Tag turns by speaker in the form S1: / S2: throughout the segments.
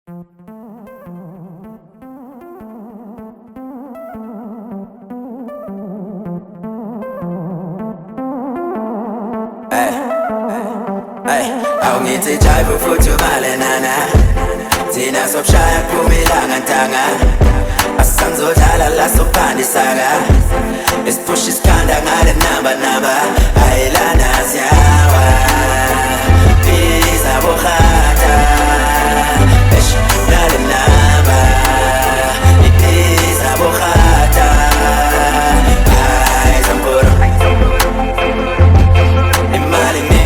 S1: Awungithi jive ufuthumale nana Thina sobushaya kuphuma ilanga ntanga Asisangizodlala la sophandisaka Isiphusha isikhanda ngale namba Ayilana siyawa Biza bohata Eish nale namba Ibiza bohata Ay zampuro Imali ni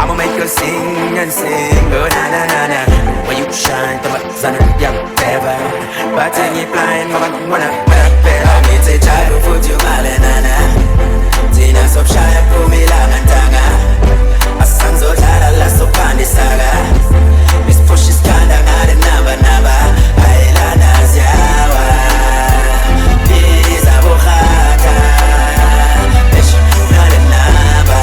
S1: I'ma make you sing and sing, oh na na na na. When you shine, the sun young forever. But when you blind, mama wanna better. I need to try to put you mal na na. Tina sop shine for me lang antanga. Asanzo tala la sopandi saga. This push is kinda ngade naba. Ailana ziawa. Biza bohata. Eish nale naba.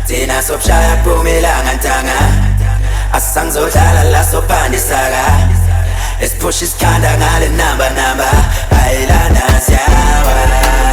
S1: Tina sobushaya kuphuma ilanga ntanga Asisangizodlala la sophandisaka Isiphusha isikhanda ngale namba Ayilana siyawa